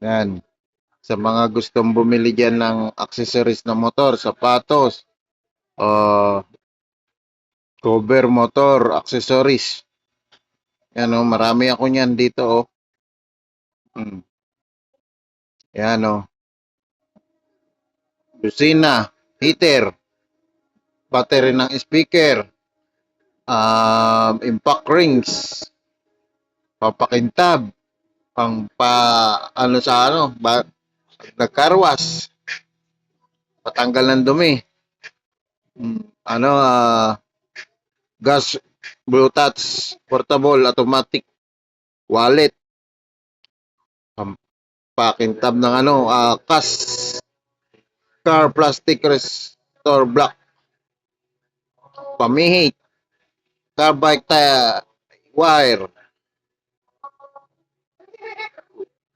Yan. Sa mga gustong bumili dyan ng accessories na motor, sapatos, uh, cover motor, accessories. Yan o, marami ako niyan dito o. Hmm. Yan o. Busina, heater, battery ng speaker, impact rings, papakintab, pang pa ano sa ano, nagkarwas, patanggal ng dumi. Ano, gas, Bluetooth, portable, automatic, wallet, papakintab ng ano, car plastic restore block, pamihit, carbide wire,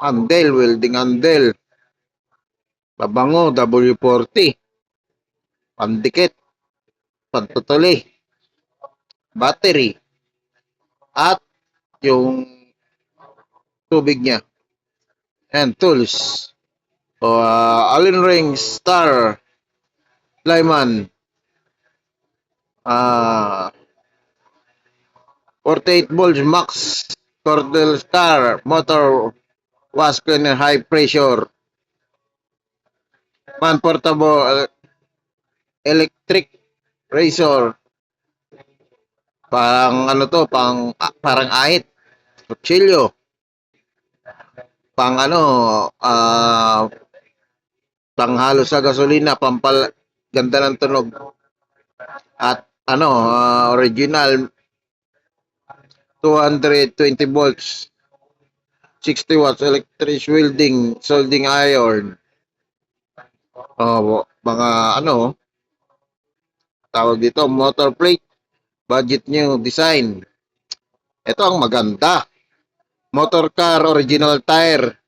handle, welding handle, pabango, W40, pandikit, pantutuli, battery, at yung tubig niya. And tools. Allen ring, star, Lyman, 48 volts max, cordel star, motor, wash cleaner, high pressure, man portable, electric razor, parang ano to, parang ahit, kutsilyo, pang ano, panghalo sa gasolina, ganda ng tunog. At ano, original 220 volts, 60 watts electric welding, soldering iron. Mga ano, tawag dito, motor plate, budget new design. Ito ang maganda. Motor car, original tire,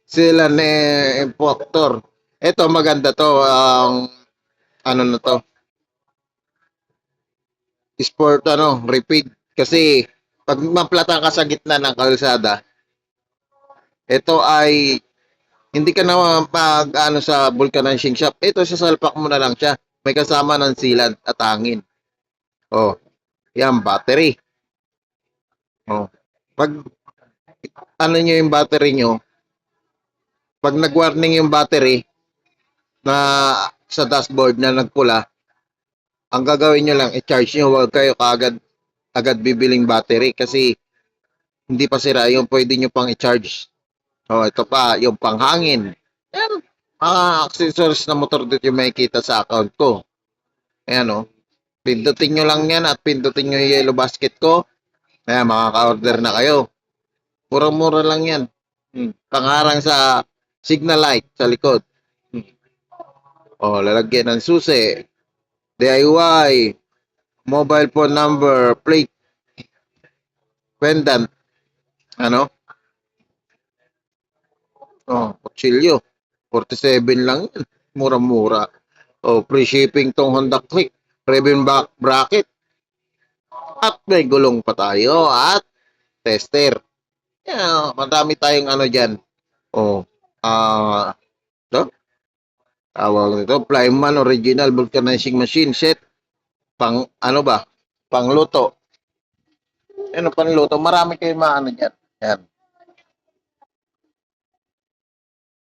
sealant impactor. Ito maganda to, ang ano na to, sport ano, repeat. Kasi pag maplata ka sa gitna ng kalsada, ito ay hindi ka na pag ano sa vulcanizing shop. Ito sasalpak mo na lang siya. May kasama ng sealant at hangin. Oh, yan battery. Oh. Pag ano nyo yung battery nyo, pag nag-warning yung battery na sa dashboard na nagpula, ang gagawin nyo lang, i-charge nyo, huwag kayo agad bibiling battery kasi hindi pa sira yung pwede nyo pang i-charge. Oh, ito pa, yung panghangin. Yan, mga accessories na motor dito yung makikita sa account ko. Ayan oh. Pindutin nyo lang yan at pindutin nyo yung yellow basket ko. Ayan, makaka-order na kayo. Murang-mura lang yan. Pangharang sa signal light sa likod. Oh, lalagyan ng susi. DIY. Mobile phone number. Plate. Pendant. Ano? Oh, kutsilyo. 47 lang yan. Mura-mura. Oh, free shipping tong Honda Click. Ribbon back bracket. At may gulong pa tayo. At tester. Yeah, madami tayong ano dyan. Oh, no? Tawag nito, Flyman Original Vulcanizing Machine Set. Pang, ano ba? Pang luto. Ano pang luto? Marami kayong maano dyan. Yan.